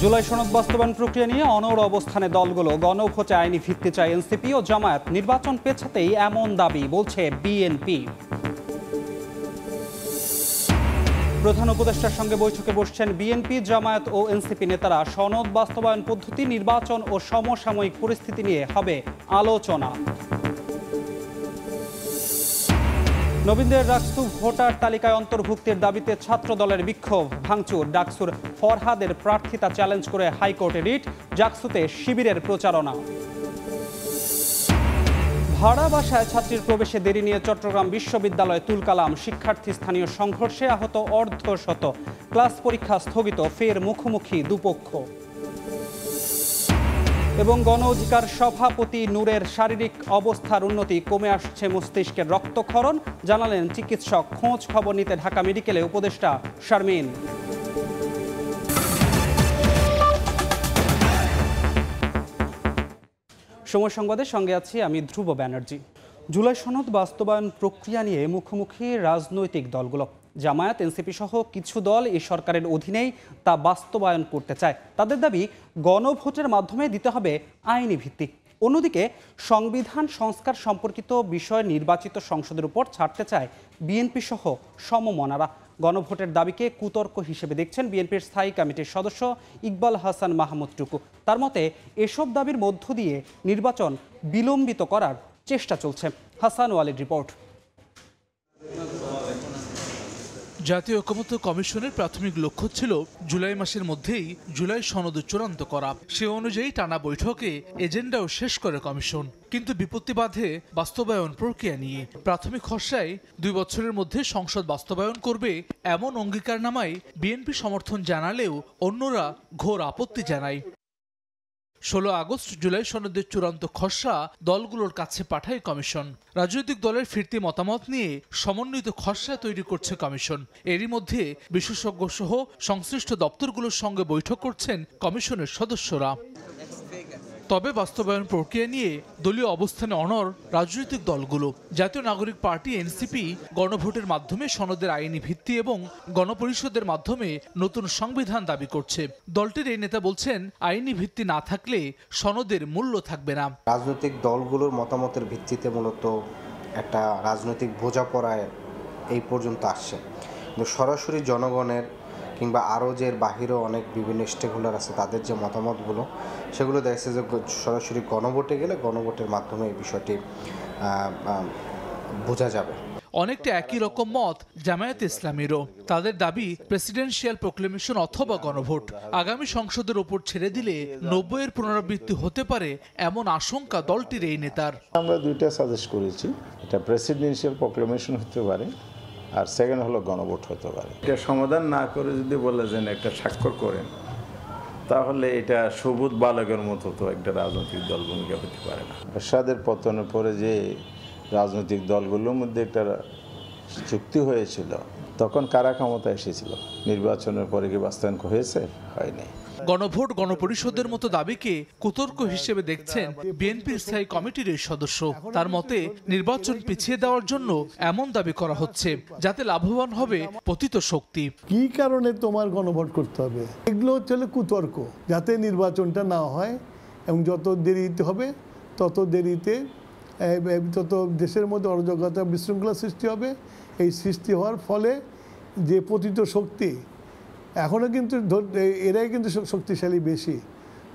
জুলাই সনদ বাস্তবায়ন প্রক্রিয়া নিয়ে অনড় অবস্থানে দলগুলো। গণভোটে আইনি ভিত্তি চায় এনসিপি ও জামায়াত। নির্বাচন পেছাতেই এমন দাবি, বলছে বিএনপি। প্রধান উপদেষ্টার সঙ্গে বৈঠকে বসছেন বিএনপি, জামায়াত ও এনসিপি নেতারা। সনদ বাস্তবায়ন পদ্ধতি, নির্বাচন ও সমসাময়িক পরিস্থিতি নিয়ে হবে আলোচনা। নবীনদের ডাকসু ভোটার তালিকায় অন্তর্ভুক্তির দাবিতে ছাত্র দলের বিক্ষোভ, ভাঙচুর। ডাকসুর ফরহাদের প্রার্থিতা চ্যালেঞ্জ করে হাইকোর্টে রিট। ডাকসুতে শিবিরের প্রচারণা। ভাড়া বাসায় ছাত্রীর প্রবেশে দেরি নিয়ে চট্টগ্রাম বিশ্ববিদ্যালয়ে তুলকালাম। শিক্ষার্থী স্থানীয় সংঘর্ষে আহত অর্ধশত। ক্লাস পরীক্ষা স্থগিত, ফের মুখোমুখি দুপক্ষ। এবং গণ অধিকার সভাপতি নূরের শারীরিক অবস্থার উন্নতি, কমে আসছে মস্তিষ্কের রক্তক্ষরণ। জানালেন চিকিৎসক। খোঁজ খবর নিতে ঢাকা মেডিকেলে উপদেষ্টা শারমিন। সময় সংবাদের সঙ্গে আছি আমি ধ্রুব ব্যানার্জি। জুলাই সনদ বাস্তবায়ন প্রক্রিয়া নিয়ে মুখোমুখি রাজনৈতিক দলগুলো। জামায়াত, এনসিপি সহ কিছু দল এই সরকারের অধীনেই তা বাস্তবায়ন করতে চায়। তাদের দাবি, গণভোটের মাধ্যমে দিতে হবে আইনি ভিত্তি। অন্যদিকে সংবিধান সংস্কার সম্পর্কিত বিষয় নির্বাচিত সংসদের উপর ছাড়তে চায় বিএনপি সহ সমমনারা। গণভোটের দাবিকে কুতর্ক হিসেবে দেখছেন বিএনপির স্থায়ী কমিটির সদস্য ইকবাল হাসান মাহমুদ টুকু। তার মতে, এসব দাবির মধ্য দিয়ে নির্বাচন বিলম্বিত করার চেষ্টা চলছে। হাসান ওয়ালির রিপোর্ট। জাতীয় ঐকমত্য কমিশনের প্রাথমিক লক্ষ্য ছিল জুলাই মাসের মধ্যেই জুলাই সনদ চূড়ান্ত করা। সে অনুযায়ী টানা বৈঠকে এজেন্ডাও শেষ করে কমিশন। কিন্তু বিপত্তি বাধে বাস্তবায়ন প্রক্রিয়া নিয়ে। প্রাথমিক খসড়ায় 2 বছরের মধ্যে সংসদ বাস্তবায়ন করবে এমন অঙ্গীকারনামায় বিএনপি সমর্থন জানালেও অন্যরা ঘোর আপত্তি জানায়। 16 আগস্ট জুলাই সনদের চূড়ান্ত খসড়া দলগুলোর কাছে পাঠায় কমিশন। রাজনৈতিক দলের ফিরতি মতামত নিয়ে সমন্বিত খসড়া তৈরি করছে কমিশন। এরই মধ্যে বিশেষজ্ঞ সহ সংশ্লিষ্ট দপ্তরগুলোর সঙ্গে বৈঠক করছেন কমিশনের সদস্যরা। তবে বাস্তবায়ন প্রক্রিয়া নিয়ে দলীয় অবস্থানে অনড় রাজনৈতিক দলগুলো। জাতীয় নাগরিক পার্টি এনসিপি গণভোটের মাধ্যমে সনদের আইনি ভিত্তি এবং গণপরিষদের মাধ্যমে নতুন সংবিধান দাবি করছে। দলটির এই নেতা বলছেন, আইনি ভিত্তি না থাকলে সনদের মূল্য থাকবে না। রাজনৈতিক দলগুলোর মতামতের ভিত্তিতে মূলত একটা রাজনৈতিক বোঝাপড়ায় এই পর্যন্ত আসছে, কিন্তু সরাসরি জনগণের কিংবা আরও যে বাহিরেও অনেক বিভিন্ন স্টেক হোল্ডার আছে, তাদের যে মতামতগুলো সেগুলো দেখছে যে সরাসরি গণভোটে গেলে গণভোটের মাধ্যমে এই বিষয়টি বোঝা যাবে। অনেকটা একই রকম মত জামায়াত ইসলামীরও। তাদের দাবি, প্রেসিডেন্সিয়াল প্রোক্লেমেশন অথবা গণভোট। আগামী সংসদের ওপর ছেড়ে দিলে 90-এর পুনরাবৃত্তি হতে পারে এমন আশঙ্কা দলটির এই নেতার। আমরা দুইটা সাজেস্ট করেছি, এটা প্রেসিডেন্সিয়াল প্রোক্লেমেশন হতে পারে, আর সেকেন্ড হলো গণভোট হতে পারে। এটা সমাধান না করে যদি বলে যে একটা স্বাক্ষর করেন, তাহলে এটা সবুজ বালকের মতো তো একটা রাজনৈতিক দল ভূমিকা হতে পারে না। এরশাদের পতনের পরে যে রাজনৈতিক দলগুলোর মধ্যে একটা চুক্তি হয়েছিল, তখন কারা ক্ষমতা এসেছিল? নির্বাচনের পরে কি বাস্তবায়ন হয়েছে? হয়নি। গণভোট, গণপরিষদের মতো দাবিকে কুতর্ক হিসেবে দেখছেন বিএনপির স্থায়ী কমিটির এই সদস্য। তার মতে, নির্বাচন পিছিয়ে দেওয়ার জন্য এমন দাবি করা হচ্ছে যাতে লাভবান হবে পতিত শক্তি। কি কারণে তোমার গণভোট করতে হবে? এগুলো হচ্ছে কুতর্ক, যাতে নির্বাচনটা না হয় এবং যত দেরিতে হবে তত দেরিতে তত দেশের মধ্যে অরাজকতা, বিশৃঙ্খলা সৃষ্টি হবে। এই সৃষ্টি হওয়ার ফলে যে পতিত শক্তি, এখনও কিন্তু এরাই কিন্তু শক্তিশালী বেশি,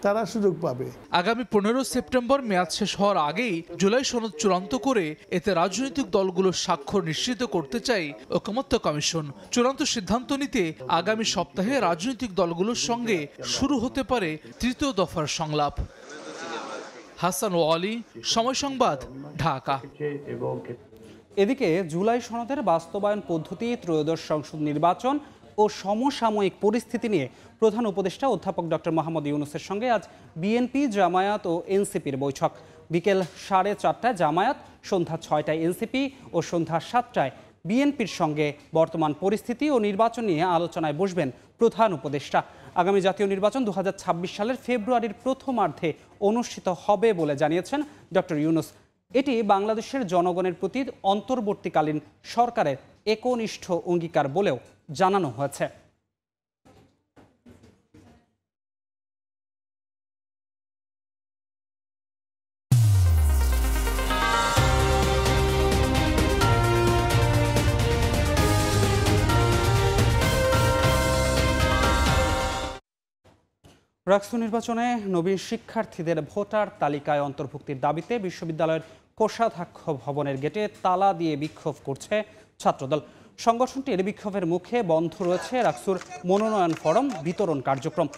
তারা সুযোগ পাবে। আগামী 15 সেপ্টেম্বর মেয়াদ শেষ হওয়ার আগেই জুলাই সনদ চূড়ান্ত করে এতে রাজনৈতিক দলগুলোর স্বাক্ষর নিশ্চিত করতে চাই ঐকমত্য কমিশন। চূড়ান্ত সিদ্ধান্ত নিতে আগামী সপ্তাহে রাজনৈতিক দলগুলোর সঙ্গে শুরু হতে পারে 3য় দফার সংলাপ। হাসান ওয়ালি, সময় সংবাদ, ঢাকা। এদিকে জুলাই সনদের বাস্তবায়ন পদ্ধতি, ত্রয়োদশ সংসদ নির্বাচন ও সমসাময়িক পরিস্থিতি নিয়ে প্রধান উপদেষ্টা অধ্যাপক ডক্টর মোহাম্মদ ইউনূসের সঙ্গে আজ বিএনপি, জামায়াত ও এনসিপির বৈঠক। বিকেল 4:30টায় জামায়াত, সন্ধ্যা 6টায় এনসিপি ও সন্ধ্যা 7টায় বিএনপির সঙ্গে বর্তমান পরিস্থিতি ও নির্বাচন নিয়ে আলোচনায় বসবেন প্রধান উপদেষ্টা। আগামী জাতীয় নির্বাচন 2026 সালের ফেব্রুয়ারির প্রথমার্ধে অনুষ্ঠিত হবে বলে জানিয়েছেন ডক্টর ইউনূস। এটি বাংলাদেশের জনগণের প্রতি অন্তর্বর্তীকালীন সরকারের একনিষ্ঠ অঙ্গীকার বলেও জানানো হয়েছে। রাকসু নির্বাচনে নবীন শিক্ষার্থীদের ভোটার তালিকায় অন্তর্ভুক্তির দাবিতে বিশ্ববিদ্যালয়ের কোষাধ্যক্ষ ভবনের গেটে তালা দিয়ে বিক্ষোভ করছে ছাত্রদল। সংগঠনটির বিক্ষোভের মুখে বন্ধ রয়েছে রাকসুর মনোনয়ন ফরম বিতরণ কার্যক্রম।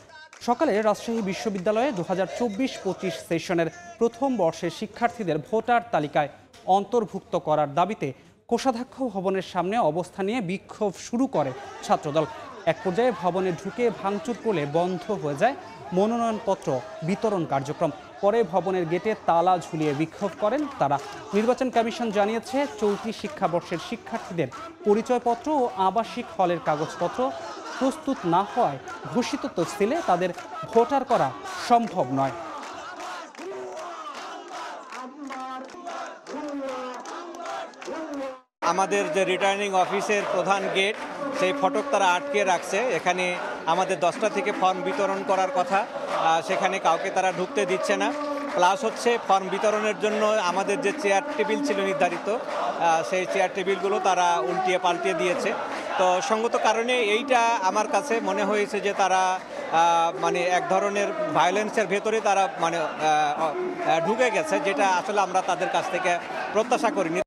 সকালে রাজশাহী বিশ্ববিদ্যালয়ে 2024-25 সেশনের প্রথম বর্ষের শিক্ষার্থীদের ভোটার তালিকায় অন্তর্ভুক্ত করার দাবিতে কোষাধ্যক্ষ ভবনের সামনে অবস্থান নিয়ে বিক্ষোভ শুরু করে ছাত্রদল। এক পর্যায়ে ভবনে ঢুকে ভাঙচুর করলে বন্ধ হয়ে যায় মনোনয়নপত্র বিতরণ কার্যক্রম। পরে ভবনের গেটে তালা ঝুলিয়ে বিক্ষোভ করেন তারা। নির্বাচন কমিশন জানিয়েছে চলতি শিক্ষাবর্ষের শিক্ষার্থীদের পরিচয়পত্র ও আবাসিক হলের কাগজপত্র প্রস্তুত না হওয়ায় ঘোষিত তফসিলে তাদের ভোটার করা সম্ভব নয়। আমাদের যে রিটার্নিং অফিসের প্রধান গেট, সেই ফটক তারা আটকে রাখছে। এখানে আমাদের 10টা থেকে ফর্ম বিতরণ করার কথা, সেখানে কাউকে তারা ঢুকতে দিচ্ছে না। প্লাস হচ্ছে ফর্ম বিতরণের জন্য আমাদের যে চেয়ার টেবিল ছিল নির্ধারিত, সেই চেয়ার টেবিলগুলো তারা উল্টিয়ে পাল্টিয়ে দিয়েছে। তো সঙ্গত কারণে এইটা আমার কাছে মনে হয়েছে যে তারা মানে এক ধরনের ভায়োলেন্সের ভেতরে তারা মানে ঢুকে গেছে, যেটা আসলে আমরা তাদের কাছ থেকে প্রত্যাশা করিনি।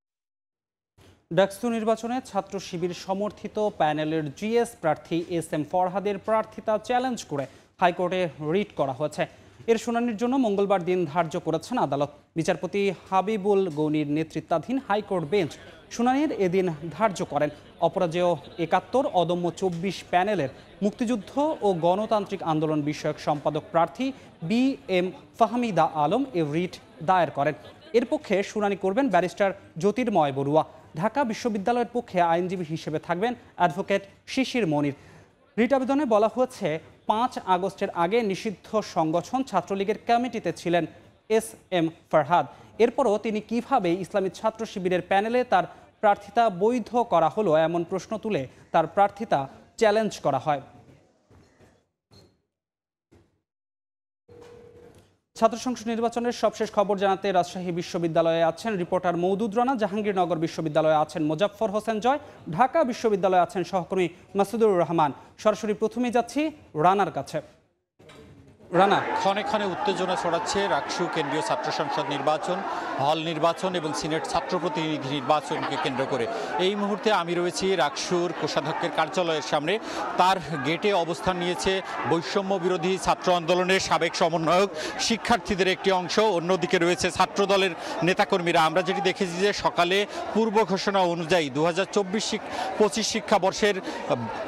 ডাকসু নির্বাচনে ছাত্র শিবির সমর্থিত প্যানেলের জিএস প্রার্থী SM ফরহাদের প্রার্থিতা চ্যালেঞ্জ করে হাইকোর্টে রিট করা হয়েছে। এর শুনানির জন্য মঙ্গলবার দিন ধার্য করেছেন আদালত। বিচারপতি হাবিবুল গনির নেতৃত্বাধীন হাইকোর্ট বেঞ্চ শুনানির এদিন ধার্য করেন। অপরাজেয় 71, অদম্য 24 প্যানেলের মুক্তিযুদ্ধ ও গণতান্ত্রিক আন্দোলন বিষয়ক সম্পাদক প্রার্থী BM ফাহমিদা আলম এ রিট দায়ের করেন। এর পক্ষে শুনানি করবেন ব্যারিস্টার জ্যোতির্ময় বড়ুয়া। ঢাকা বিশ্ববিদ্যালয়ের পক্ষে আইনজীবী হিসেবে থাকবেন অ্যাডভোকেট শিশির মনির। রিট আবেদনে বলা হয়েছে 5 আগস্টের আগে নিষিদ্ধ সংগঠন ছাত্রলীগের কমিটিতে ছিলেন SM ফরহাদ। এরপরও তিনি কিভাবে ইসলামী ছাত্র শিবিরের প্যানেলে তার প্রার্থিতা বৈধ করা হলো এমন প্রশ্ন তুলে তার প্রার্থিতা চ্যালেঞ্জ করা হয়। ছাত্র সংসদ নির্বাচনের সবশেষ খবর জানাতে রাজশাহী বিশ্ববিদ্যালয়ে আছেন রিপোর্টার মওদুদ রানা, জাহাঙ্গীরনগর বিশ্ববিদ্যালয়ে আছেন মোজাফফর হোসেন জয়, ঢাকা বিশ্ববিদ্যালয়ে আছেন সহকর্মী মাসুদুর রহমান। সরাসরি প্রথমেই যাচ্ছি রানার কাছে। রানা, ক্ষণে ক্ষণে উত্তেজনা ছড়াচ্ছে রাকসু কেন্দ্রীয় ছাত্র সংসদ নির্বাচন, হল নির্বাচন এবং সিনেট ছাত্র প্রতিনিধি নির্বাচনকে কেন্দ্র করে। এই মুহূর্তে আমি রয়েছি রাকসুর কোষাধ্যক্ষের কার্যালয়ের সামনে। তার গেটে অবস্থান নিয়েছে বৈষম্য বিরোধী ছাত্র আন্দোলনের সাবেক সমন্বয়ক, শিক্ষার্থীদের একটি অংশ, অন্যদিকে রয়েছে ছাত্রদলের নেতাকর্মীরা। আমরা যেটি দেখেছি যে সকালে পূর্ব ঘোষণা অনুযায়ী 2024-25 শিক্ষাবর্ষের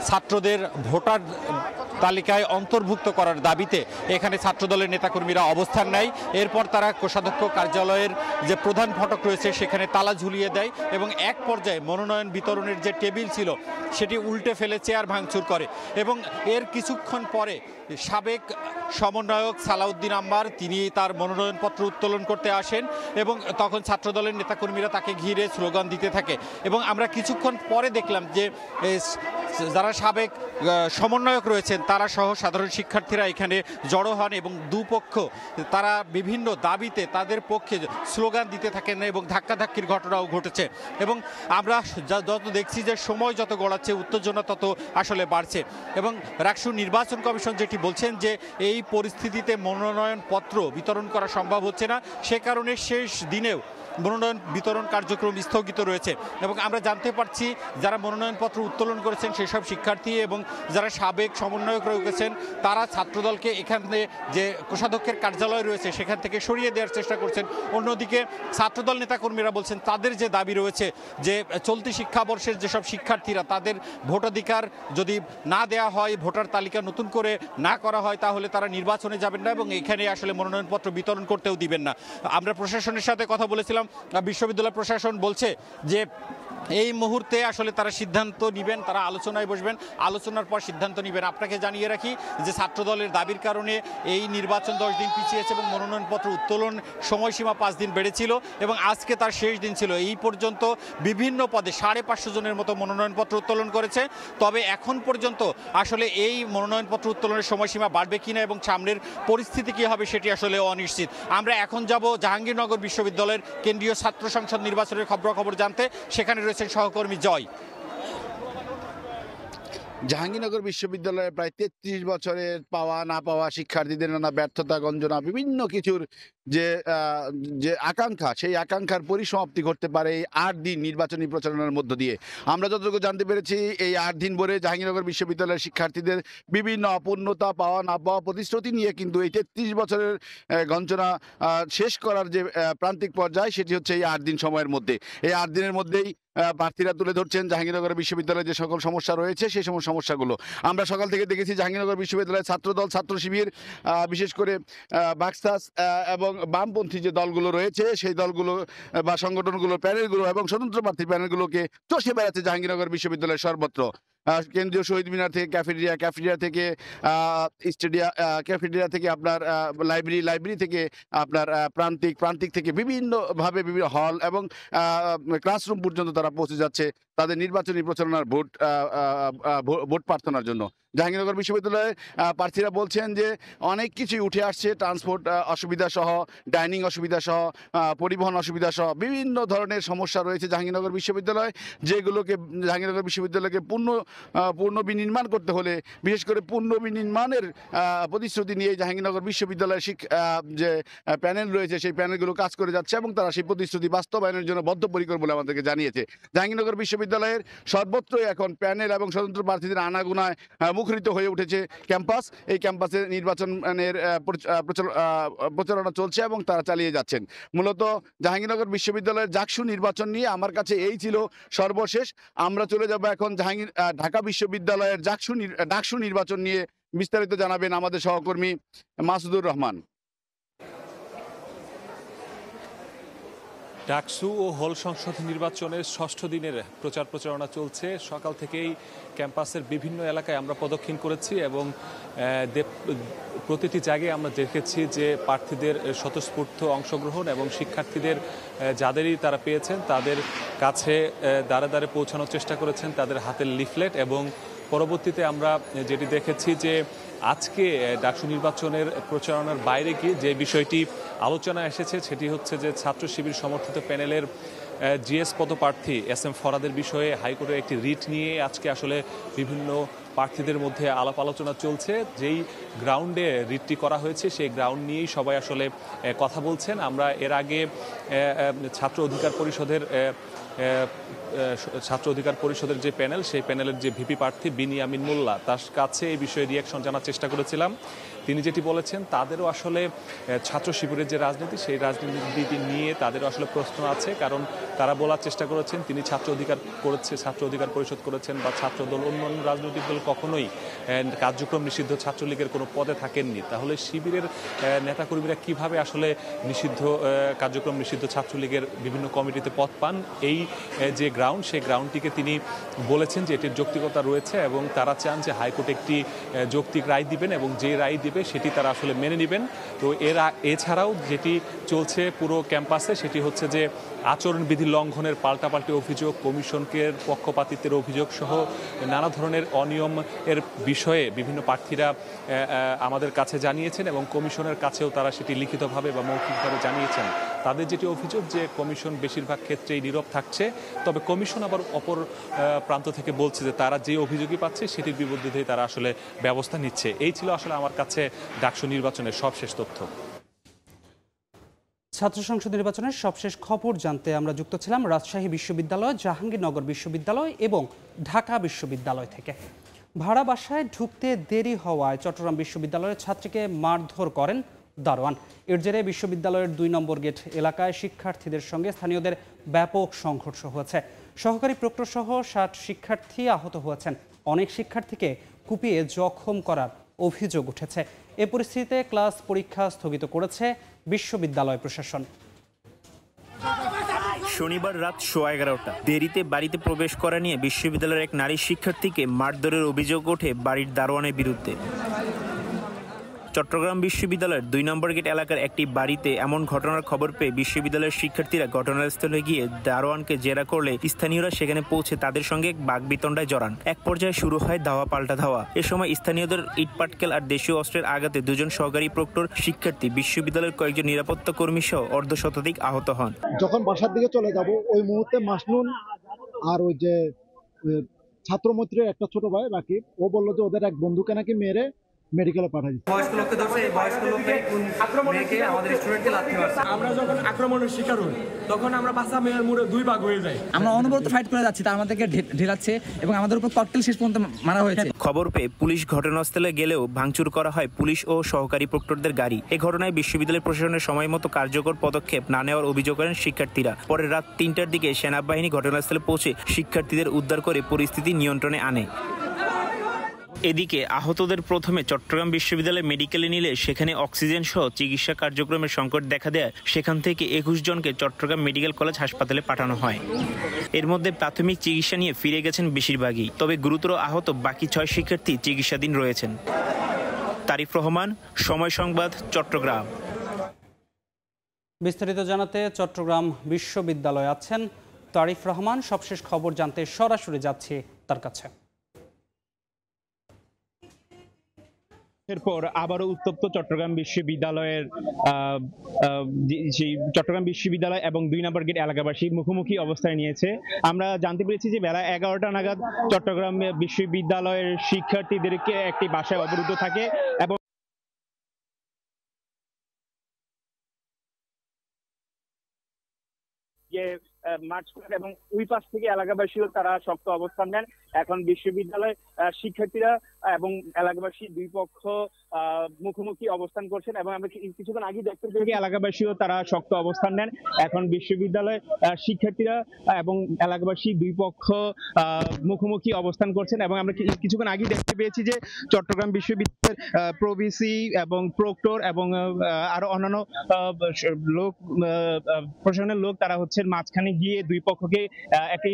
ছাত্রদের ভোটার তালিকায় অন্তর্ভুক্ত করার দাবিতে এখানে ছাত্রদলের নেতাকর্মীরা অবস্থান নেয়। এরপর তারা কোষাধ্যক্ষ কার্যালয়ের যে প্রধান ফটক রয়েছে সেখানে তালা ঝুলিয়ে দেয় এবং এক পর্যায়ে মনোনয়ন বিতরণের যে টেবিল ছিল সেটি উল্টে ফেলে চেয়ার ভাঙচুর করে। এবং এর কিছুক্ষণ পরে সাবেক সমন্বয়ক সালাউদ্দিন আম্বার তিনি তার মনোনয়নপত্র উত্তোলন করতে আসেন এবং তখন ছাত্রদলের নেতাকর্মীরা তাকে ঘিরে স্লোগান দিতে থাকে। এবং আমরা কিছুক্ষণ পরে দেখলাম যে যারা সাবেক সমন্বয়ক রয়েছেন তারা সহ সাধারণ শিক্ষার্থীরা এখানে জড়ো হন এবং দুপক্ষ তারা বিভিন্ন দাবিতে তাদের পক্ষে স্লোগান দিতে থাকেন এবং ধাক্কাধাক্কির ঘটনাও ঘটেছে। এবং আমরা যত দেখছি যে সময় যত গড়াচ্ছে উত্তেজনা তত আসলে বাড়ছে। এবং রাকসু নির্বাচন কমিশন যেটি বলছেন যে এই পরিস্থিতিতে মনোনয়নপত্র বিতরণ করা সম্ভব হচ্ছে না, সে কারণে শেষ দিনেও মনোনয়ন বিতরণ কার্যক্রম স্থগিত রয়েছে। এবং আমরা জানতে পারছি যারা মনোনয়নপত্র উত্তোলন করেছেন সেসব শিক্ষার্থী এবং যারা সাবেক সমন্বয়ক রয়েছেন তারা ছাত্রদলকে এখানে যে কোষাধ্যক্ষের কার্যালয় রয়েছে সেখান থেকে সরিয়ে দেওয়ার চেষ্টা করছেন। অন্যদিকে ছাত্রদল নেতাকর্মীরা বলছেন তাদের যে দাবি রয়েছে যে চলতি শিক্ষাবর্ষের যেসব শিক্ষার্থীরা তাদের ভোটাধিকার যদি না দেওয়া হয়, ভোটার তালিকা নতুন করে না করা হয়, তাহলে তারা নির্বাচনে যাবেন না এবং এখানে আসলে মনোনয়নপত্র বিতরণ করতেও দিবেন না। আমরা প্রশাসনের সাথে কথা বলেছিলাম, বিশ্ববিদ্যালয় প্রশাসন বলছে যে এই মুহূর্তে আসলে তারা সিদ্ধান্ত নেবেন, তারা আলোচনায় বসবেন, আলোচনার পর সিদ্ধান্ত নেবেন। আপনাকে জানিয়ে রাখি যে ছাত্রদলের দাবির কারণে এই নির্বাচন 10 দিন পিছিয়েছে এবং মনোনয়নপত্র উত্তোলন সময়সীমা 5 দিন বেড়েছিল এবং আজকে তার শেষ দিন ছিল। এই পর্যন্ত বিভিন্ন পদে 550 জনের মতো মনোনয়নপত্র উত্তোলন করেছে। তবে এখন পর্যন্ত আসলে এই মনোনয়নপত্র উত্তোলনের সময়সীমা বাড়বে কিনা এবং সামনের পরিস্থিতি কী হবে সেটি আসলে অনিশ্চিত। আমরা এখন যাব জাহাঙ্গীরনগর বিশ্ববিদ্যালয়ের কেন্দ্রীয় ছাত্র সংসদ নির্বাচনের খবরাখবর জানতে। সেখানে রয়েছেন সহকর্মী জয়। জাহাঙ্গীরনগর বিশ্ববিদ্যালয়ে প্রায় 33 বছরের পাওয়া না পাওয়া শিক্ষার্থীদের নানা ব্যর্থতা গঞ্জনা বিভিন্ন কিছুর যে যে আকাঙ্ক্ষা, সেই আকাঙ্ক্ষার পরিসমাপ্তি ঘটতে পারে এই 8 দিন নির্বাচনী প্রচারণার মধ্য দিয়ে। আমরা যতটুকু জানতে পেরেছি, এই 8 দিন ভরে জাহাঙ্গীরনগর বিশ্ববিদ্যালয়ের শিক্ষার্থীদের বিভিন্ন অপূর্ণতা, পাওয়া না পাওয়া প্রতিশ্রুতি নিয়ে কিন্তু এই 33 বছরের গঞ্জনা শেষ করার যে প্রান্তিক পর্যায়, সেটি হচ্ছে এই 8 দিন সময়ের মধ্যে। এই 8 দিনের মধ্যেই প্রার্থীরা তুলে ধরছেন জাহাঙ্গীরনগর বিশ্ববিদ্যালয়ে যে সকল সমস্যা রয়েছে সেই সমস্ত সমস্যাগুলো। আমরা সকাল থেকে দেখেছি জাহাঙ্গীরনগর বিশ্ববিদ্যালয়ের ছাত্রদল, ছাত্র শিবির, বিশেষ করে বাক্সাস এবং বামপন্থী যে দলগুলো রয়েছে সেই দলগুলো বা সংগঠনগুলো, প্যানেলগুলো এবং স্বতন্ত্র প্রার্থী প্যানেলগুলোকে চষে বেড়াচ্ছে জাহাঙ্গীরনগর বিশ্ববিদ্যালয়ের সর্বত্র। কেন্দ্রীয় শহীদ মিনার থেকে ক্যাফেটেরিয়া থেকে স্টেডিয়াম, ক্যাফেটেরিয়া থেকে আপনার লাইব্রেরি থেকে আপনার প্রান্তিক থেকে বিভিন্নভাবে বিভিন্ন হল এবং ক্লাসরুম পর্যন্ত তারা পৌঁছে যাচ্ছে তাদের নির্বাচনী প্রচারণার ভোট প্রার্থনার জন্য। জাহাঙ্গীরনগর বিশ্ববিদ্যালয়ে প্রার্থীরা বলছেন যে অনেক কিছুই উঠে আসছে, ট্রান্সপোর্ট অসুবিধা সহ, ডাইনিং অসুবিধা সহ, পরিবহন অসুবিধা সহ বিভিন্ন ধরনের সমস্যা রয়েছে জাহাঙ্গীরনগর বিশ্ববিদ্যালয়, যেগুলোকে জাহাঙ্গীরনগর বিশ্ববিদ্যালয়কে পূর্ণ বিনির্মাণ করতে হলে, বিশেষ করে পূর্ণ বিনির্মাণের প্রতিশ্রুতি নিয়ে জাহাঙ্গীরনগর বিশ্ববিদ্যালয়ের যে প্যানেল রয়েছে সেই প্যানেলগুলো কাজ করে যাচ্ছে এবং তারা সেই প্রতিশ্রুতি বাস্তবায়নের জন্য বদ্ধপরিকর বলে আমাদেরকে জানিয়েছে। জাহাঙ্গীরনগর বিশ্ববিদ্যালয়ের সর্বত্রই এখন প্যানেল এবং স্বতন্ত্র প্রার্থীদের আনাগোনায় মুখরিত হয়ে উঠেছে ক্যাম্পাস। এই ক্যাম্পাসে নির্বাচনের প্রচারণা চলছে এবং তারা চালিয়ে যাচ্ছেন। মূলত জাহাঙ্গীরনগর বিশ্ববিদ্যালয়ের জাকসু নির্বাচন নিয়ে আমার কাছে এই ছিল সর্বশেষ। আমরা চলে যাব এখন ঢাকা বিশ্ববিদ্যালয়ের ডাকসু নির্বাচন নিয়ে। বিস্তারিত জানাবেন আমাদের সহকর্মী মাসুদুর রহমান। ডাকসু ও হল সংসদ নির্বাচনের 6ষ্ঠ দিনের প্রচারণা চলছে। সকাল থেকেই ক্যাম্পাসের বিভিন্ন এলাকায় আমরা প্রদক্ষিণ করেছি এবং প্রতিটি জায়গায় আমরা দেখেছি যে প্রার্থীদের স্বতঃস্ফূর্ত অংশগ্রহণ এবং শিক্ষার্থীদের যাদেরই তারা পেয়েছেন তাদের কাছে দ্বারে দ্বারে পৌঁছানোর চেষ্টা করেছেন তাদের হাতের লিফলেট। এবং পরবর্তীতে আমরা যেটি দেখেছি যে আজকে ডাকসু নির্বাচনের প্রচারণার বাইরে গিয়ে যে বিষয়টি আলোচনা এসেছে সেটি হচ্ছে যে ছাত্র শিবির সমর্থিত প্যানেলের জিএস পদপ্রার্থী SM ফরাদের বিষয়ে হাইকোর্টের একটি রিট নিয়ে আজকে আসলে বিভিন্ন প্রার্থীদের মধ্যে আলাপ আলোচনা চলছে। যেই গ্রাউন্ডে রিটটি করা হয়েছে সেই গ্রাউন্ড নিয়েই সবাই আসলে কথা বলছেন। আমরা এর আগে ছাত্র অধিকার পরিষদের যে প্যানেল, সেই প্যানেলের যে ভিপি প্রার্থী বিনিয়ামিন মোল্লা, তার কাছে এই বিষয়ে রিয়াকশন জানার চেষ্টা করেছিলাম। তিনি যেটি বলেছেন, তাদেরও আসলে ছাত্র শিবিরের যে রাজনীতি, সেই রাজনীতি নিয়ে তাদেরও আসলে প্রশ্ন আছে। কারণ তারা বলার চেষ্টা করেছেন তিনি ছাত্র অধিকার পরিষদ করেছেন বা ছাত্রদল, অন্যান্য রাজনৈতিক দল কখনোই কার্যক্রম নিষিদ্ধ ছাত্রলীগের কোনো পদে থাকেননি। তাহলে শিবিরের নেতাকর্মীরা কিভাবে আসলে কার্যক্রম নিষিদ্ধ ছাত্রলীগের বিভিন্ন কমিটিতে পদ পান? এই যে গ্রাউন্ড, সেই গ্রাউন্ডটিকে তিনি বলেছেন যে এটির যৌক্তিকতা রয়েছে এবং তারা চান যে হাইকোর্ট একটি যৌক্তিক রায় দিবেন এবং যে রায় দিবে সেটি তারা আসলে মেনে নেবেন। তো এছাড়াও যেটি চলছে পুরো ক্যাম্পাসে সেটি হচ্ছে যে আচরণবিধি লঙ্ঘনের পাল্টাপাল্টি অভিযোগ, কমিশনকে পক্ষপাতিত্বের অভিযোগ সহ নানা ধরনের অনিয়ম এর বিষয়ে বিভিন্ন প্রার্থীরা আমাদের কাছে জানিয়েছেন এবং কমিশনের কাছেও তারা সেটি লিখিতভাবে বা মৌখিকভাবে জানিয়েছেন। তাদের যেটি অভিযোগ যে কমিশন বেশিরভাগ ক্ষেত্রেই নীরব থাকছে, তবে কমিশন আবার অপর প্রান্ত থেকে বলছে যে তারা যে অভিযোগই পাচ্ছে সেটির বিরুদ্ধে তারা আসলে ব্যবস্থা নিচ্ছে। এই ছিল আসলে আমার কাছে ডাকসু নির্বাচনের সবশেষ তথ্য। ছাত্র সংসদ নির্বাচনের সবশেষ খবর জানতে আমরা যুক্ত ছিলাম রাজশাহী বিশ্ববিদ্যালয়, জাহাঙ্গীরনগর বিশ্ববিদ্যালয় এবং ঢাকা বিশ্ববিদ্যালয় থেকে। ভাড়া বাসায় ঢুকতে দেরি হওয়ায় চট্টগ্রাম বিশ্ববিদ্যালয়ের ছাত্রীকে মারধর করেন দারোয়ান। এর জেরে বিশ্ববিদ্যালয়ের 2 নম্বর গেট এলাকায় শিক্ষার্থীদের সঙ্গে স্থানীয়দের ব্যাপক সংঘর্ষ হয়েছে। সহকারী প্রক্টর সহ 60 শিক্ষার্থী আহত হয়েছেন। অনেক শিক্ষার্থীকে কুপিয়ে জখম করার অভিযোগ উঠেছে। এ পরিস্থিতিতে ক্লাস পরীক্ষা স্থগিত করেছে বিশ্ববিদ্যালয় প্রশাসন। শনিবার রাত 11:15 দেরিতে বাড়িতে প্রবেশ করা নিয়ে বিশ্ববিদ্যালয়ের এক নারী শিক্ষার্থীকে মারধরের অভিযোগ ওঠে বাড়ির দারোয়ানের বিরুদ্ধে। চট্টগ্রাম বিশ্ববিদ্যালয়ের 2 নম্বর গেট এলাকার একটি বাড়িতে এমন ঘটনার খবর পেয়ে বিশ্ববিদ্যালয়ের শিক্ষার্থীরা ঘটনাস্থলে গিয়ে দারোয়ানকে জেরা করলে স্থানীয়রা সেখানে পৌঁছে তাদের সঙ্গে বাকবিতণ্ডায় জড়ান। এক পর্যায়ে শুরু হয় ধাওয়া পাল্টা ধাওয়া। এ সময় স্থানীয়দের ইটপাটকেল আর দেশীয় অস্ত্রের আঘাতে 2 জন সহকারী প্রক্টর, শিক্ষার্থী, বিশ্ববিদ্যালয়ের কয়েকজন নিরাপত্তা কর্মী সহ অর্ধশতাধিক আহত হন। যখন বাসার দিকে চলে যাব ওই মুহূর্তে মাসনুন আর ওই যে ছাত্রমৈত্রীর একটা ছোট ভাই রাকিব, ও বললো যে ওদের এক বন্ধুকে নাকি মেরে মেডিকেলে পাঠাই। আমরা যখন আক্রমণের শিকার হই তখন আমরা বাসা মেয়ের মুড়ে 2 ভাগ হয়ে যাই। আমরা অনবরত ফাইট করে যাচ্ছি, তারা আমাদেরকে ঢেলাচ্ছে এবং আমাদের উপর ককটেল শেষ পর্যন্ত মারা হয়েছে। খবর পেয়ে পুলিশ ঘটনাস্থলে গেলেও ভাঙচুর করা হয় পুলিশ ও সহকারী প্রক্টরদের গাড়ি। এই ঘটনায় বিশ্ববিদ্যালয় প্রশাসনের সময় মতো কার্যকর পদক্ষেপ না নেওয়ার অভিযোগ করেন শিক্ষার্থীরা। পরে রাত 3টার দিকে সেনাবাহিনী ঘটনাস্থলে পৌঁছে শিক্ষার্থীদের উদ্ধার করে পরিস্থিতি নিয়ন্ত্রণে আনে। এদিকে আহতদের প্রথমে চট্টগ্রাম বিশ্ববিদ্যালয় মেডিকেলে নিলে সেখানে অক্সিজেন সহ চিকিৎসা কার্যক্রমের সংকট দেখা দেয়। সেখান থেকে 21 জনকে চট্টগ্রাম মেডিকেল কলেজ হাসপাতালে পাঠানো হয়। এর মধ্যে প্রাথমিক চিকিৎসা নিয়ে ফিরে গেছেন বেশিরভাগই, তবে গুরুতর আহত বাকি 6 শিক্ষার্থী চিকিৎসাধীন রয়েছেন। তারিফ রহমান, সময় সংবাদ, চট্টগ্রাম। বিস্তারিত জানাতে চট্টগ্রাম বিশ্ববিদ্যালয়ে আছেন তারিফ রহমান। সবশেষ খবর জানতে সরাসরি যাচ্ছি তার কাছে। এরপর আবারও উত্তপ্ত চট্টগ্রাম বিশ্ববিদ্যালয় এবং 2 নম্বর গেট এলাকাবাসী মুখোমুখি অবস্থায় নিয়েছে। আমরা জানতে পেরেছি যে বেলা 11টা নাগাদ চট্টগ্রাম বিশ্ববিদ্যালয়ের শিক্ষার্থীদেরকে একটি বাসায় অবরুদ্ধ থাকে এবং মার্চ করে এবং ওই পাশ থেকে এলাকাবাসীও তারা শক্ত অবস্থান নেন। এখন বিশ্ববিদ্যালয় শিক্ষার্থীরা এবং এলাকাবাসী 2 পক্ষ মুখোমুখি অবস্থান করছেন এবং আমরা কিছুক্ষণ আগে দেখতে পেয়েছি এলাকাবাসীও তারা শক্ত অবস্থান নেন। এখন বিশ্ববিদ্যালয় শিক্ষার্থীরা এবং এলাকাবাসী 2 পক্ষ মুখোমুখি অবস্থান করছেন এবং আমরা কিছুক্ষণ আগে দেখতে পেয়েছি যে চট্টগ্রাম বিশ্ববিদ্যালয়ের প্রভিসি এবং প্রক্টর এবং আরো অন্যান্য লোক প্রশাসনের লোক তারা হচ্ছেন মাঝখানে গিয়ে 2 পক্ষকে একটি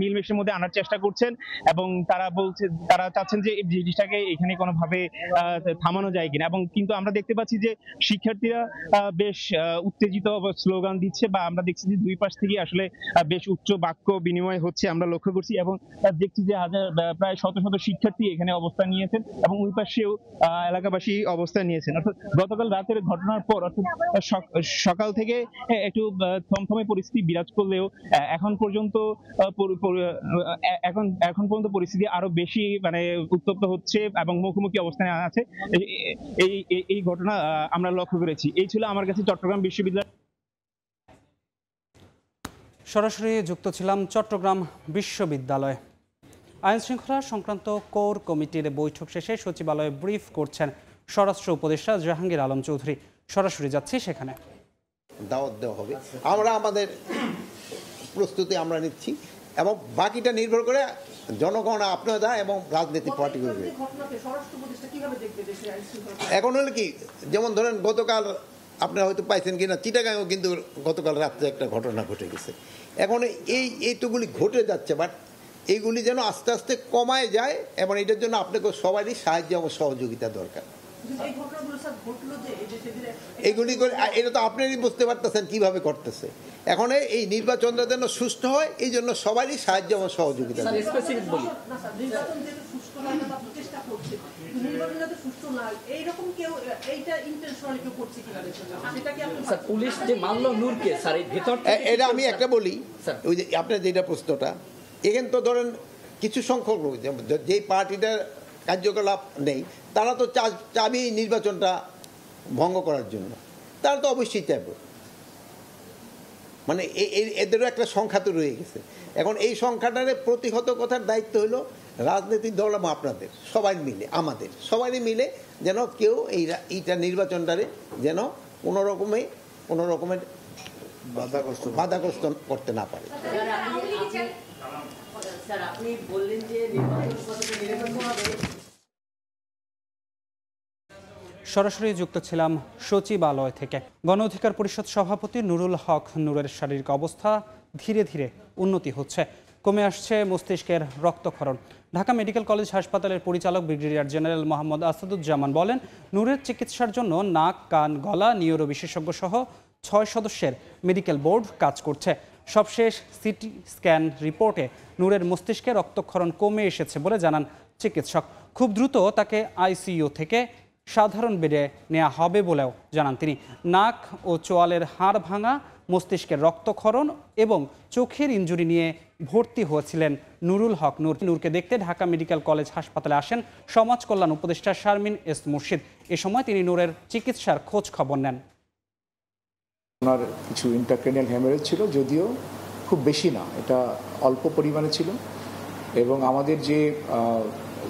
মিলমেশের মধ্যে আনার চেষ্টা করছেন এবং তারা চাচ্ছেন যে জিনিসটাকে এখানে কোনোভাবে থামানো যায় কিনা। এবং কিন্তু আমরা দেখতে পাচ্ছি যে শিক্ষার্থীরা বেশ উত্তেজিত স্লোগান দিচ্ছে বা আমরা দেখছি যে 2 পাশ থেকে আসলে বেশ উচ্চ বাক্য বিনিময় হচ্ছে আমরা লক্ষ্য করছি এবং দেখছি যে প্রায় শত শত শিক্ষার্থী এখানে অবস্থান নিয়েছেন এবং ওই পাশেও এলাকাবাসী অবস্থান নিয়েছেন। অর্থাৎ গতকাল রাতের ঘটনার পর অর্থাৎ সকাল থেকে একটু থমথমে পরিস্থিতি বিরাজ করলেও এখন পর্যন্ত পরিস্থিতি আরো বেশি উত্তপ্ত হচ্ছে এবং মুখোমুখি অবস্থানে আছে। এই ঘটনা আমরা লক্ষ্য করেছি। এই ছিল আমার কাছে চট্টগ্রাম বিশ্ববিদ্যালয়। সরাসরি যুক্ত ছিলাম চট্টগ্রাম বিশ্ববিদ্যালয়। আইন শৃঙ্খলা সংক্রান্ত কোর কমিটির বৈঠক শেষে সচিবালয়ে ব্রিফ করছেন স্বরাষ্ট্র উপদেষ্টা জাহাঙ্গীর আলম চৌধুরী। সরাসরি যাচ্ছি সেখানে। দাওয়াত দেওয়া হবে, আমরা আমাদের প্রস্তুতি আমরা নিচ্ছি এবং বাকিটা নির্ভর করে জনগণ আপনারা এবং রাজনৈতিক পার্টি করবে। এখন হলো কি, যেমন ধরেন গতকাল আপনারা হয়তো পাইছেন কিনা, চিটাগাঁও কিন্তু গতকাল রাত্রে একটা ঘটনা ঘটে গেছে। এখন এইটুকুলি ঘটে যাচ্ছে, বাট এইগুলি যেন আস্তে আস্তে কমায় যায় এবং এটার জন্য আপনাকে সবারই সাহায্য এবং সহযোগিতা দরকার। এইগুলি করে এটা তো আপনারই বুঝতে পারতেছেন কিভাবে করতেছে। এখন এই নির্বাচনটা যেন সুষ্ঠু হয়, এই জন্য সবারই সাহায্য এবং সহযোগিতা। এটা আমি একটা বলি, ওই যে আপনার যেটা প্রশ্নটা, এখানে তো ধরেন কিছু সংখ্যক লোক যেই পার্টিটার কার্যকলাপ নেই তারা তো চাবি নির্বাচনটা ভঙ্গ করার জন্য, তারা তো অবশ্যই চাইবে। এদেরও একটা সংখ্যা তো রয়ে গেছে। এখন এই সংখ্যাটারে প্রতিহত করার দায়িত্ব হলো রাজনৈতিক দল এবং আপনাদের সবাই মিলে, আমাদের সবাই মিলে যেন কেউ এইটা নির্বাচনটারে যেন কোনো রকমের বাধাগ্রস্ত করতে না পারে। সরাসরি যুক্ত ছিলাম সচিবালয় থেকে। গণ অধিকার পরিষদ সভাপতি নুরুল হক নুরের শারীরিক অবস্থা ধীরে ধীরে উন্নতি হচ্ছে, কমে আসছে মস্তিষ্কের রক্তক্ষরণ। ঢাকা মেডিকেল কলেজ হাসপাতালের পরিচালক ব্রিগেডিয়ার জেনারেল মোহাম্মদ আসাদুজ্জামান বলেন, নুরের চিকিৎসার জন্য নাক, কান, গলা, নিউরো বিশেষজ্ঞ সহ 6 সদস্যের মেডিকেল বোর্ড কাজ করছে। সবশেষ সিটি স্ক্যান রিপোর্টে নুরের মস্তিষ্কে রক্তক্ষরণ কমে এসেছে বলে জানান চিকিৎসক। খুব দ্রুত তাকে আইসিইউ থেকে সাধারণ বেডে নেওয়া হবে বলেও জানান তিনি। নাক ও চোয়ালের হাড় ভাঙা, মস্তিষ্কের রক্তক্ষরণ এবং চোখের ইনজুরি নিয়ে ভর্তি হয়েছিলেন নুরুল হক নূর। নূরকে দেখতে ঢাকা মেডিকেল কলেজ হাসপাতালে আসেন সমাজ কল্যাণ উপদেষ্টা শারমিন এস মুর্শিদ। এ সময় তিনি নূরের চিকিৎসার খোঁজ খবর নেন। ওনার কিছু ইন্ট্রাক্রেনিয়াল হ্যামারেজ ছিল, যদিও খুব বেশি না, এটা অল্প পরিমাণে ছিল। এবং আমাদের যে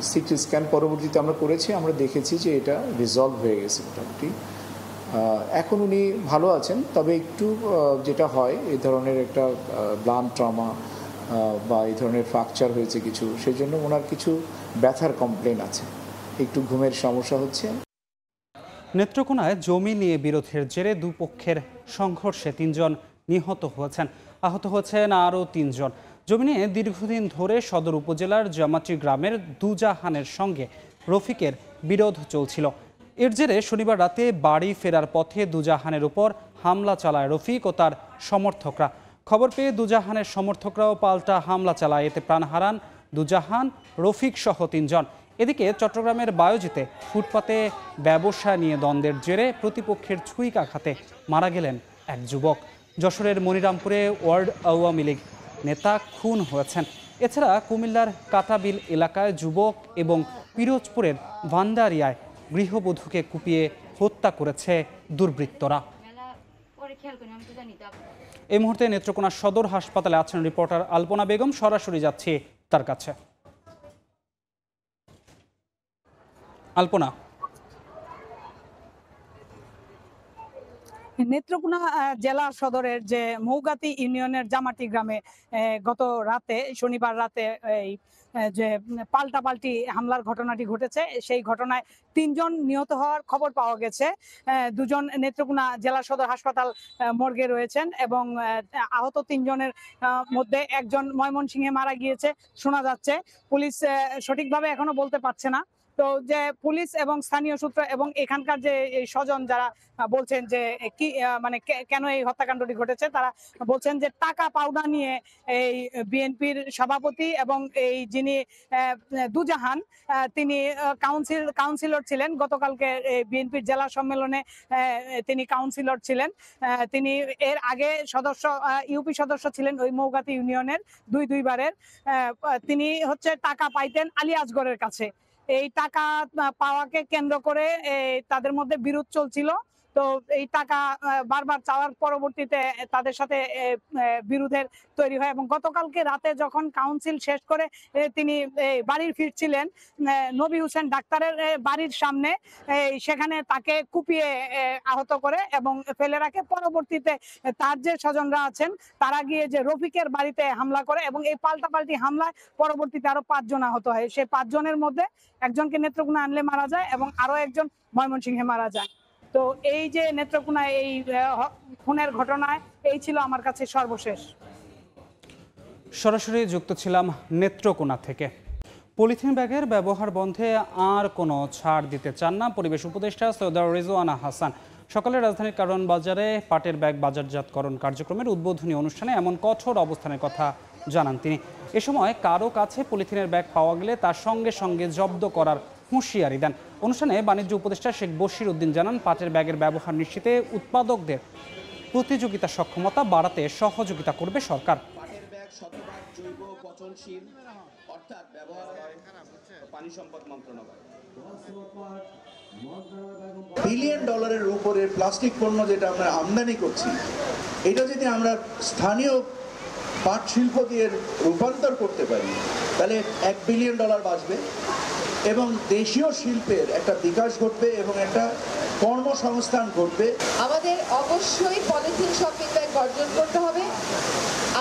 সিটি স্ক্যান পরবর্তীতে আমরা করেছি, আমরা দেখেছি যে এটা রিজলভ হয়ে গেছে মোটামুটি। এখন উনি ভালো আছেন, তবে একটু যেটা হয় এই ধরনের একটা ব্লান্ট ট্রমা বা এই ধরনের ফ্র্যাকচার হয়েছে কিছু, সেই জন্য ওনার কিছু ব্যথার কমপ্লেন আছে, একটু ঘুমের সমস্যা হচ্ছে। নেত্রকোনায় জমি নিয়ে বিরোধের জেরে দুপক্ষের সংঘর্ষে 3 জন নিহত হয়েছেন, আহত হয়েছেন আরও 3 জন। জমি নিয়ে দীর্ঘদিন ধরে সদর উপজেলার জামাটি গ্রামের দুজাহানের সঙ্গে রফিকের বিরোধ চলছিল। এর জেরে শনিবার রাতে বাড়ি ফেরার পথে দুজাহানের উপর হামলা চালায় রফিক ও তার সমর্থকরা। খবর পেয়ে দুজাহানের সমর্থকরাও পাল্টা হামলা চালায়, এতে প্রাণ হারান দুজাহান, রফিক সহ 3 জন। এদিকে চট্টগ্রামের বায়োজিতে ফুটপাতে ব্যবসা নিয়ে দ্বন্দ্বের জেরে প্রতিপক্ষের ছুরিকাঘাতে মারা গেলেন এক যুবক। যশোরের মনিরামপুরে ওয়ার্ড আওয়ামী লীগ নেতা খুন হয়েছেন। এছাড়া কুমিল্লার কাটাবিল এলাকায় যুবক এবং পিরোজপুরের ভান্ডারিয়ায় গৃহবধূকে কুপিয়ে হত্যা করেছে দুর্বৃত্তরা। এই মুহূর্তে নেত্রকোনা সদর হাসপাতালে আছেন রিপোর্টার আলপনা বেগম, সরাসরি যাচ্ছি তার কাছে। আলপনা, নেত্রকোনা জেলা সদরের যে মৌগাতি ইউনিয়নের জামাটি গ্রামে গত রাতে, শনিবার রাতে এই যে পাল্টাপাল্টি হামলার ঘটনাটি ঘটেছে, সেই ঘটনায় 3 জন নিহত হওয়ার খবর পাওয়া গেছে। 2 জন নেত্রকোনা জেলা সদর হাসপাতাল মর্গে রয়েছেন এবং আহত 3 জনের মধ্যে একজন ময়মনসিংহে মারা গিয়েছে শোনা যাচ্ছে। পুলিশ সঠিকভাবে এখনো বলতে পারছে না। তো যে পুলিশ এবং স্থানীয় সূত্র এবং এখানকার যে স্বজন যারা বলছেন যে কি মানে কেন এই হত্যাকাণ্ডটি ঘটেছে, তারা বলছেন যে টাকা পাওনা নিয়ে এই বিএনপির সভাপতি এবং এই যিনি দুজাহান, তিনি কাউন্সিলর ছিলেন। গতকালকে বিএনপির জেলা সম্মেলনে তিনি কাউন্সিলর ছিলেন। তিনি এর আগে ইউপি সদস্য ছিলেন ওই মৌগাতি ইউনিয়নের দুইবারের। তিনি হচ্ছে টাকা পাইতেন আলী আসগরের কাছে। এই টাকা পাওয়াকে কেন্দ্র করে তাদের মধ্যে বিরোধ চলছিল। তো এই টাকা বারবার চাওয়ার পরবর্তীতে তাদের সাথে বিরোধের তৈরি হয় এবং গতকালকে রাতে যখন কাউন্সিল শেষ করে তিনি বাড়ির ফিরছিলেন নবী হোসেন ডাক্তারের বাড়ির সামনে, সেখানে তাকে কুপিয়ে আহত করে এবং ফেলে রাখে। পরবর্তীতে তার যে স্বজনরা আছেন তারা গিয়ে যে রফিকের বাড়িতে হামলা করে এবং এই পাল্টাপাল্টি হামলায় পরবর্তীতে আরো 5 জন আহত হয়। সেই 5 জনের মধ্যে একজনকে নেত্রকোনা আনলে মারা যায় এবং আরো একজন ময়মনসিংহে মারা যায়। তো এই যে নেত্রকোনা এই খুনের ঘটনায় এই ছিল আমার কাছে সর্বশেষ। সরাসরি যুক্ত ছিলাম নেত্রকোনা থেকে। পলিথিন ব্যাগের ব্যবহার বন্ধে আর কোনো ছাড় দিতে চান না পরিবেশ উপদেষ্টা সৈয়দ রিজওয়ানা হাসান। সকালে রাজধানীর কারওয়ান বাজারে পাটের ব্যাগ বাজারজাতকরণ কার্যক্রমের উদ্বোধনী অনুষ্ঠানে এমন কঠোর অবস্থানের কথা জানান তিনি। এ সময় কারো কাছে পলিথিনের ব্যাগ পাওয়া গেলে তার সঙ্গে সঙ্গে জব্দ করার হুঁশিয়ারি দেন। অনুষ্ঠানে বাণিজ্য উপদেষ্টা শেখ বশির উদ্দিন জানান, পাটের ব্যাগের ব্যবহার নিশ্চিতে উৎপাদকদের প্রতিযোগিতা সক্ষমতা বাড়াতে সহযোগিতা করবে সরকার। বিলিয়ন ডলারের উপরে প্লাস্টিক পণ্য যেটা আমরা আমদানি করছি, এটা যদি আমরা স্থানীয় পাট শিল্প দিয়ে রূপান্তর করতে পারি তাহলে $1 বিলিয়ন বাঁচবে এবং দেশীয় শিল্পের একটা বিকাশ ঘটবে এবং একটা কর্মসংস্থান ঘটবে। আমাদের অবশ্যই পলিথিন শপিং ব্যাগ বর্জন করতে হবে।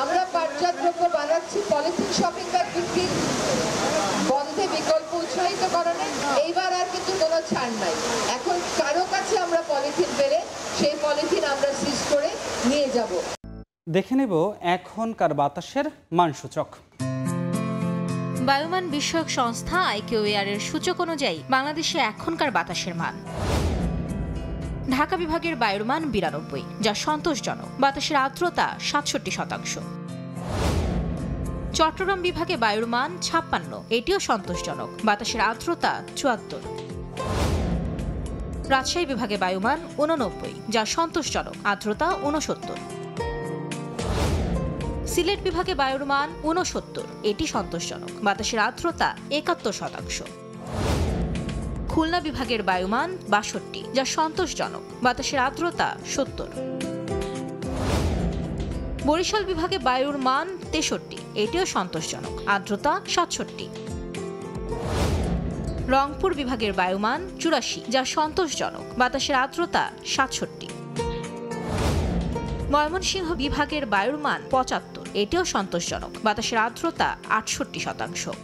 আমরা পাটজাত দ্রব্য বানাচ্ছি, পলিথিন শপিং ব্যাগ বিক্রি বন্ধে বিকল্প উৎসাহিতকরণে এইবার আর কিন্তু কোনো ছাড় নাই। এখন কারো কাছে আমরা পলিথিন পেলে সেই পলিথিন আমরা সিজ করে নিয়ে যাব। দেখে নেব এখনকার বাতাসের মানসূচক। বায়ুমান বিষয়ক সংস্থা আইকিউএয়ারের সূচক অনুযায়ী বাংলাদেশে এখনকার বাতাসের মান: ঢাকা বিভাগের বায়ুর মান 92, যা সন্তোষজনক। বাতাসের আর্দ্রতা 67%। চট্টগ্রাম বিভাগে বায়ুর মান 56, এটিও সন্তোষজনক। বাতাসের আর্দ্রতা 74। রাজশাহী বিভাগে বায়ুমান 89, যা সন্তোষজনক। আর্দ্রতা 69। সিলেট বিভাগে বায়ুর মান 69, এটি সন্তোষজনক। বাতাসের আর্দ্রতা 71%। খুলনা বিভাগের বায়ুমান 62, যা সন্তোষজনক। বাতাসের আর্দ্রতা 70। বরিশাল বিভাগে বায়ুর মান 63, এটিও সন্তোষজনক। আর্দ্রতা 67। রংপুর বিভাগের বায়ুমান 84, যা সন্তোষজনক। বাতাসের আর্দ্রতা 67। ময়মনসিংহ বিভাগের বায়ুর মান 75, এটিও সন্তোষজনক। বাতাসের আর্দ্রতা 68%।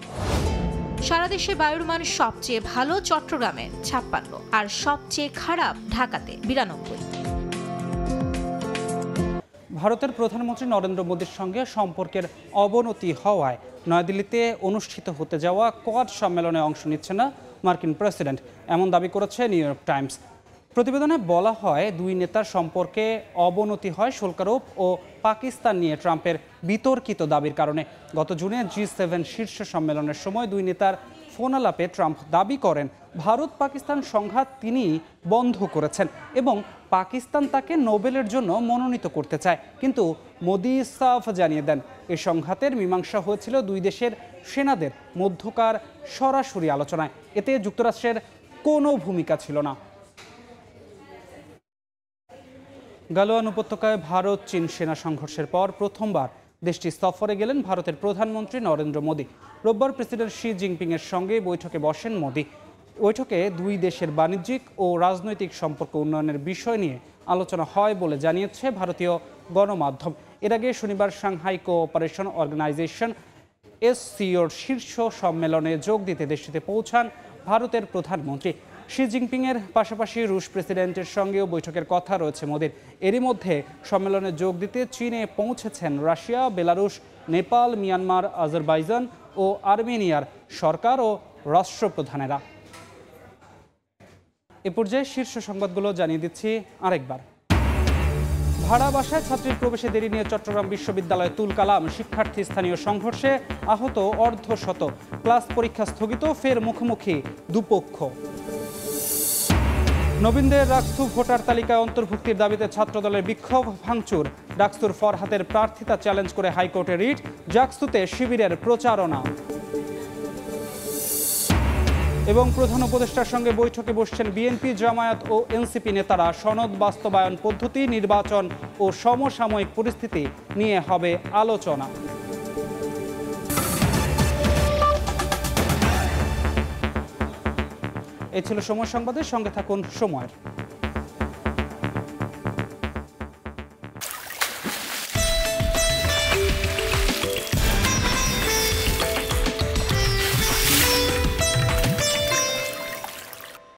সারা দেশে বায়ুর মান সবচেয়ে ভালো চট্টগ্রামে 56 আর সবচেয়ে খারাপ ঢাকাতে 92। ভারতের প্রধানমন্ত্রী নরেন্দ্র মোদীর সঙ্গে সম্পর্কের অবনতি হওয়ায় নয়াদিল্লিতে অনুষ্ঠিত হতে যাওয়া কোয়াড সম্মেলনে অংশ নিচ্ছে না মার্কিন প্রেসিডেন্ট, এমন দাবি করেছে নিউ ইয়র্ক টাইমস। প্রতিবেদনে বলা হয়, দুই নেতার সম্পর্কে অবনতি হয় শুল্ক আরোপ ও পাকিস্তান নিয়ে ট্রাম্পের বিতর্কিত দাবির কারণে। গত জুনে G7 শীর্ষ সম্মেলনের সময় দুই নেতার ফোন আলাপে ট্রাম্প দাবি করেন ভারত পাকিস্তান সংঘাত তিনি বন্ধ করেছেন এবং পাকিস্তান তাকে নোবেলের জন্য মনোনীত করতে চায়। কিন্তু মোদি সাফ জানিয়ে দেন, এই সংঘাতের মীমাংসা হয়েছিল দুই দেশের সেনাদের মধ্যকার সরাসরি আলোচনায়। এতে যুক্তরাষ্ট্রের কোনো ভূমিকা ছিল না। গালওয়ান উপত্যকায় ভারত চীন সেনা সংঘর্ষের পর প্রথমবার দেশটি সফরে গেলেন ভারতের প্রধানমন্ত্রী নরেন্দ্র মোদী। রোববার প্রেসিডেন্ট শি জিনপিংয়ের সঙ্গে বৈঠকে বসেন মোদী। বৈঠকে দুই দেশের বাণিজ্যিক ও রাজনৈতিক সম্পর্ক উন্নয়নের বিষয় নিয়ে আলোচনা হয় বলে জানিয়েছে ভারতীয় গণমাধ্যম। এর আগে শনিবার সাংহাই কোঅপারেশন অর্গানাইজেশন SCOর শীর্ষ সম্মেলনে যোগ দিতে দেশটিতে পৌঁছান ভারতের প্রধানমন্ত্রী। শি জিনপিংয়ের পাশাপাশি রুশ প্রেসিডেন্টের সঙ্গেও বৈঠকের কথা রয়েছে মোদির। এরই মধ্যে সম্মেলনে যোগ দিতে চীনে পৌঁছেছেন Russia, Belarus, Nepal, Myanmar, Azerbaijan ও আর্মেনিয়ার সরকার ও রাষ্ট্রপ্রধানেরা। এ পর্যায়ে শীর্ষ সংবাদগুলো জানিয়ে দিচ্ছি আরেকবার। ভাড়া বাসায় ছাত্রীর প্রবেশে দেরি নিয়ে চট্টগ্রাম বিশ্ববিদ্যালয়ে তুলকালাম। শিক্ষার্থী স্থানীয় সংঘর্ষে আহত অর্ধশত। ক্লাস পরীক্ষা স্থগিত, ফের মুখোমুখি দুপক্ষ। নবীনদের ডাকসু ভোটার তালিকায় অন্তর্ভুক্তির দাবিতে ছাত্রদলের বিক্ষোভ, ভাঙচুর। ডাকসুর ফরহাদের প্রার্থিতা চ্যালেঞ্জ করে হাইকোর্টে রিট। ডাকসুতে শিবিরের প্রচারণা। এবং প্রধান উপদেষ্টার সঙ্গে বৈঠকে বসছেন বিএনপি, জামায়াত ও এনসিপি নেতারা। সনদ বাস্তবায়ন পদ্ধতি, নির্বাচন ও সমসাময়িক পরিস্থিতি নিয়ে হবে আলোচনা। এই ছিল সময় সংবাদের সঙ্গে থাকুন সময়ের।